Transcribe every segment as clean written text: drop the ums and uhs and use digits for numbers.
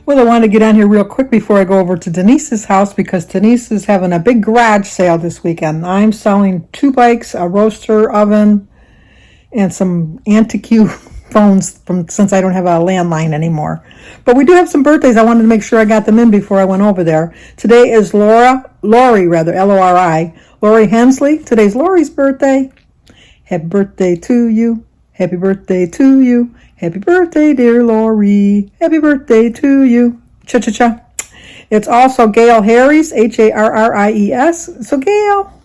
Well, I want to get on here real quick before I go over to Denise's house because Denise is having a big garage sale this weekend. I'm selling 2 bikes, a roaster oven, and some antique phones since I don't have a landline anymore. But we do have some birthdays. I wanted to make sure I got them in before I went over there. Today is Lori, Lori, Lori Hensley. Today's Lori's birthday. Happy birthday to you. Happy birthday to you. Happy birthday, dear Lori. Happy birthday to you. Cha-cha-cha. It's also Gail Harries, Harries. So Gail,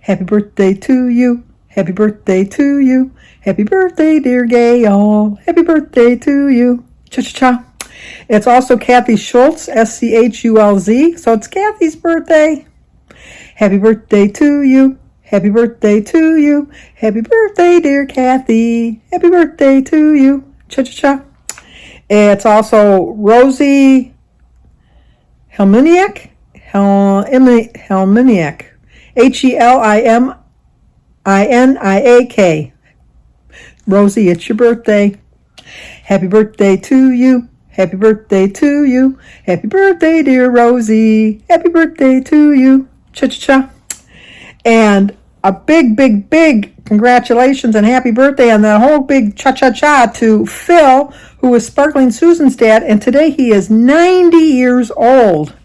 happy birthday to you. Happy birthday to you. Happy birthday, dear Gail. Happy birthday to you. Cha-cha-cha. It's also Kathy Schultz, Schulz. So it's Kathy's birthday. Happy birthday to you. Happy birthday to you. Happy birthday, dear Kathy. Happy birthday to you. Cha-cha-cha. It's also Rosie Helminiak. Helminiak. Helminiak. Rosie, it's your birthday. Happy birthday to you. Happy birthday to you. Happy birthday, dear Rosie. Happy birthday to you. Cha-cha-cha. And a big congratulations and happy birthday and the whole big cha-cha-cha to Phil, who is Sparkling Susan's dad, and today he is 90 years old.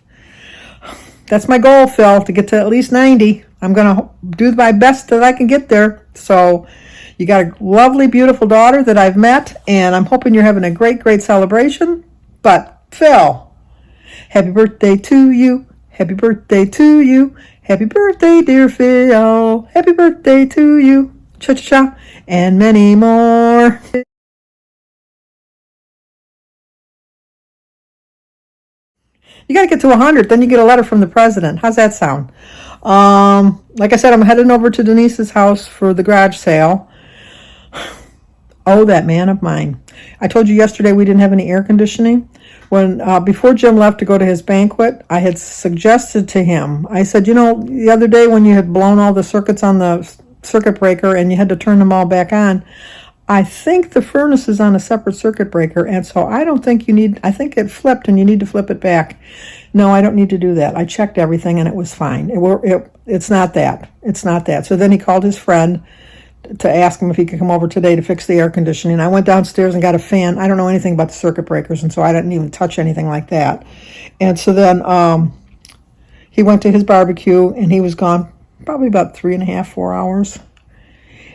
That's my goal, Phil, to get to at least 90. I'm going to do my best that I can get there. So you got a lovely, beautiful daughter that I've met, and I'm hoping you're having a great celebration. But Phil, happy birthday to you. Happy birthday to you. Happy birthday, dear Phil. Happy birthday to you. Cha-cha-cha. And many more. You got to get to 100, then you get a letter from the president. How's that sound? Like I said, I'm heading over to Denise's house for the garage sale. Oh, that man of mine. I told you yesterday we didn't have any air conditioning. Before Jim left to go to his banquet, I had suggested to him, I said, the other day when you had blown all the circuits on the circuit breaker and you had to turn them all back on, I think the furnace is on a separate circuit breaker, and so I don't think I think it flipped and you need to flip it back. No, I don't need to do that. I checked everything and it was fine. It's not that. It's not that. So then he called his friend to ask him if he could come over today to fix the air conditioning. I went downstairs and got a fan. I don't know anything about the circuit breakers, and so I didn't even touch anything like that. And so then he went to his barbecue, and he was gone probably about 3.5, 4 hours.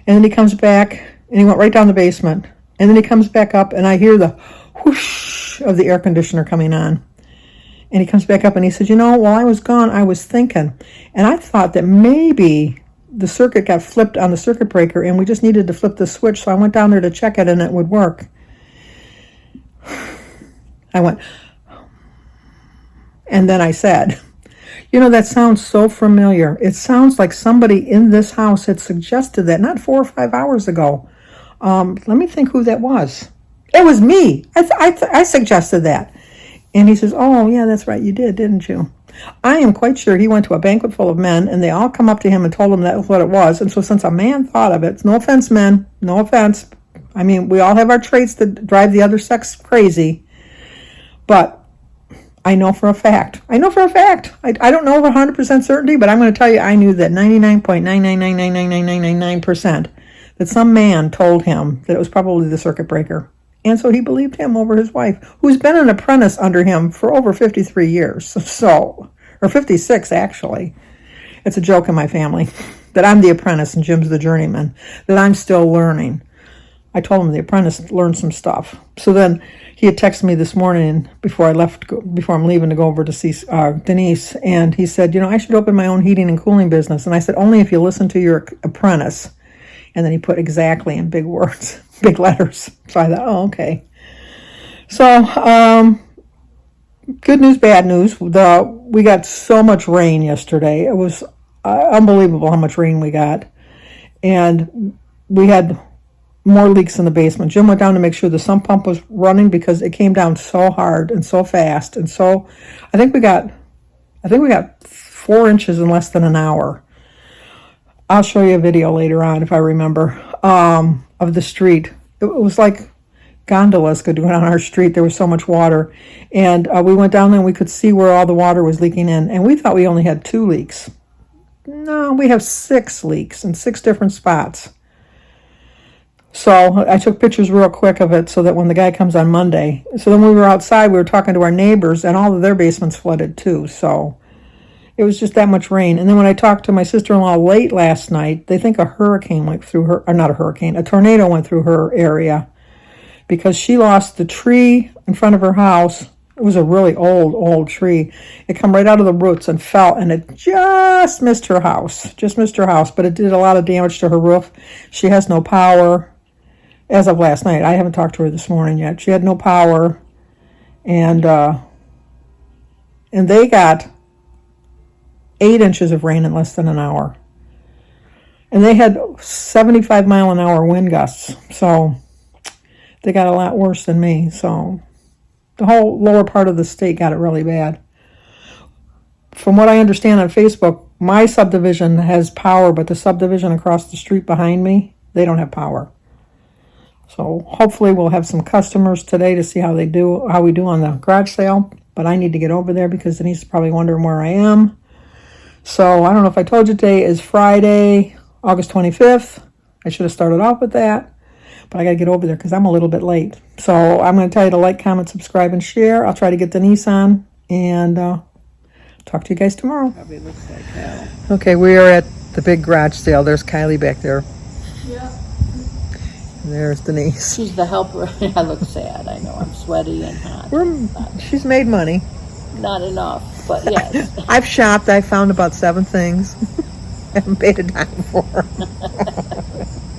And then he comes back, and he went right down the basement. And then he comes back up, and I hear the whoosh of the air conditioner coming on. And he comes back up, and he said, while I was gone, I was thinking. And I thought that maybe the circuit got flipped on the circuit breaker and we just needed to flip the switch, so I went down there to check it and it would work. I went, and then I said, that sounds so familiar. It sounds like somebody in this house had suggested that not 4 or 5 hours ago. Let me think who that was. It was me. I suggested that. And he says, oh, yeah, that's right. You did, didn't you? I am quite sure he went to a banquet full of men, and they all come up to him and told him that was what it was. And so since a man thought of it, no offense, men, no offense. I mean, we all have our traits that drive the other sex crazy. But I know for a fact. I don't know with 100% certainty, but I'm going to tell you I knew that 99.999999999% that some man told him that it was probably the circuit breaker. And so he believed him over his wife, who's been an apprentice under him for over 53 years. Or 56, actually. It's a joke in my family that I'm the apprentice and Jim's the journeyman, that I'm still learning. I told him the apprentice learned some stuff. So then he had texted me this morning before I'm leaving to go over to see Denise, and he said, I should open my own heating and cooling business. And I said, only if you listen to your apprentice. And then he put exactly in big words, big letters. So I thought, oh, okay. So, good news, bad news. We got so much rain yesterday. It was unbelievable how much rain we got. And we had more leaks in the basement. Jim went down to make sure the sump pump was running because it came down so hard and so fast. And so I think we got 4 inches in less than an hour. I'll show you a video later on if I remember, of the street. It was like gondolas could go down our street. There was so much water. And we went down there and we could see where all the water was leaking in. And we thought we only had 2 leaks. No, we have 6 leaks in 6 different spots. So I took pictures real quick of it so that when the guy comes on Monday. So then when we were outside, we were talking to our neighbors, and all of their basements flooded too. So it was just that much rain. And then when I talked to my sister-in-law late last night, they think a hurricane went through her, or not a hurricane, a tornado went through her area because she lost the tree in front of her house. It was a really old tree. It come right out of the roots and fell, and it just missed her house. Just missed her house, but it did a lot of damage to her roof. She has no power as of last night. I haven't talked to her this morning yet. She had no power, and they got 8 inches of rain in less than an hour. And they had 75-mile-an-hour wind gusts, so they got a lot worse than me. So the whole lower part of the state got it really bad. From what I understand on Facebook, my subdivision has power, but the subdivision across the street behind me, they don't have power. So hopefully we'll have some customers today to see how we do on the garage sale. But I need to get over there because Denise is probably wondering where I am. So I don't know if I told you, today is Friday, August 25th. I should have started off with that. But I got to get over there because I'm a little bit late. So I'm going to tell you to like, comment, subscribe, and share. I'll try to get Denise on. And talk to you guys tomorrow. Probably looks like hell. Okay, we are at the big garage sale. There's Kylie back there. Yeah. And there's Denise. She's the helper. I look sad. I know. I'm sweaty and hot. She's made money. Not enough, but yes. I've shopped. I found about 7 things. I haven't paid a dime for her.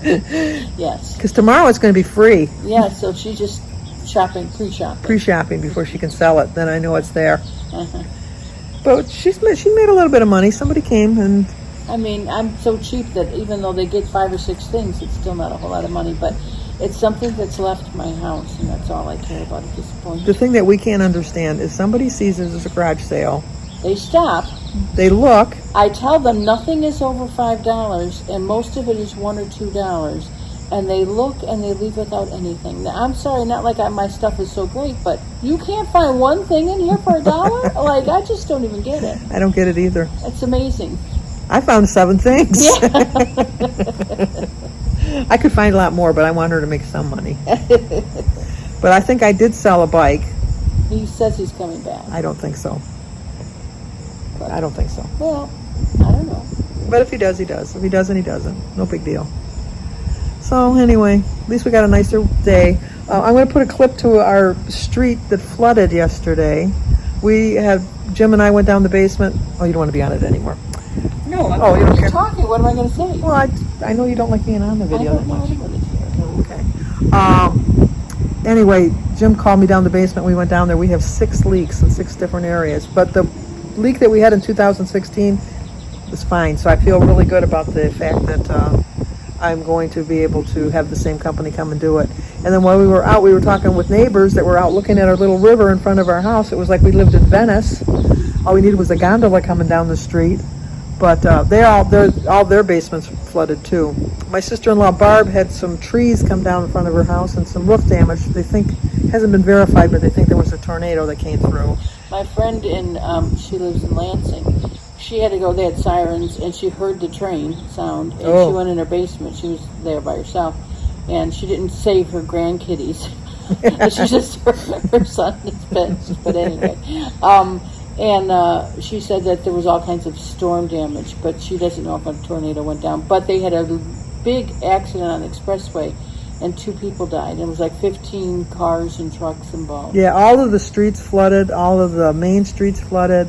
Yes. Because tomorrow it's going to be free. Yeah, so she's just pre-shopping. Pre-shopping before she can sell it. Then I know it's there. Uh-huh. But she made a little bit of money. Somebody came and... I mean, I'm so cheap that even though they get 5 or 6 things, it's still not a whole lot of money. But it's something that's left my house, and that's all I care about at this point. The thing that we can't understand is somebody sees this as a garage sale. They stop. They look. I tell them nothing is over $5, and most of it is $1 or $2. And they look and they leave without anything. Now, I'm sorry, not like my stuff is so great, but you can't find one thing in here for $1? Like, I just don't even get it. I don't get it either. It's amazing. I found 7 things. Yeah. I could find a lot more, but I want her to make some money. But I think I did sell a bike. He says he's coming back. I don't think so. But, I don't think so. Well, I don't know. But if he does, he does. If he doesn't, he doesn't. No big deal. So anyway, at least we got a nicer day. I'm going to put a clip to our street that flooded yesterday. Jim and I went down the basement. Oh, you don't want to be on it anymore. No, I'm you don't care. talking. What am I going to say? Well, I know you don't like being on the video that much. Okay. Anyway, Jim called me down the basement. We went down there. We have 6 leaks in 6 different areas. But the leak that we had in 2016 was fine. So I feel really good about the fact that I'm going to be able to have the same company come and do it. And then while we were out, we were talking with neighbors that were out looking at our little river in front of our house. It was like we lived in Venice. All we needed was a gondola coming down the street. But all their basements flooded too. My sister-in-law Barb had some trees come down in front of her house and some roof damage. They think, hasn't been verified, but they think there was a tornado that came through. My friend she lives in Lansing. She had to go, they had sirens, and she heard the train sound, and she went in her basement. She was there by herself, and she didn't save her grandkitties. She just, her son is pissed, but anyway. And she said that there was all kinds of storm damage, but she doesn't know if a tornado went down. But they had a big accident on the expressway, and 2 people died. It was like 15 cars and trucks involved. Yeah, all of the streets flooded, all of the main streets flooded.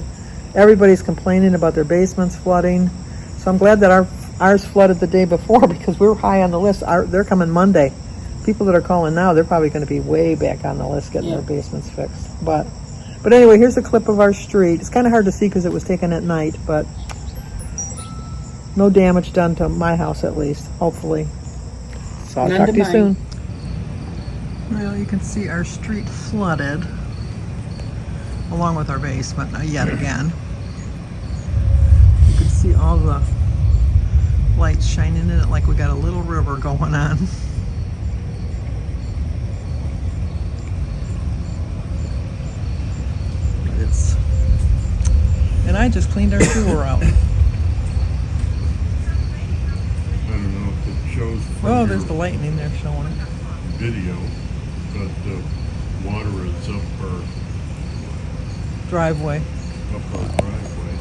Everybody's complaining about their basements flooding. So I'm glad that ours flooded the day before because we were high on the list. They're coming Monday. People that are calling now, they're probably going to be way back on the list getting their basements fixed. But anyway, here's a clip of our street. It's kind of hard to see because it was taken at night, but no damage done to my house at least, hopefully. So I'll talk to you soon. Well, you can see our street flooded along with our basement yet again. You can see all the lights shining in it like we got a little river going on. I just cleaned our sewer out. I don't know if it shows from Oh, there's the your lightning there showing it. video, but the water is up our Driveway. driveway.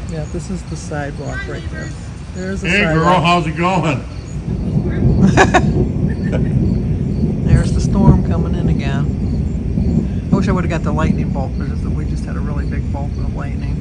Yeah, this is the sidewalk right there. There's the Hey girl, sidewalk. how's it going? There's the storm coming in again. I wish I would have got the lightning bolt, but we just had a really big bolt of lightning.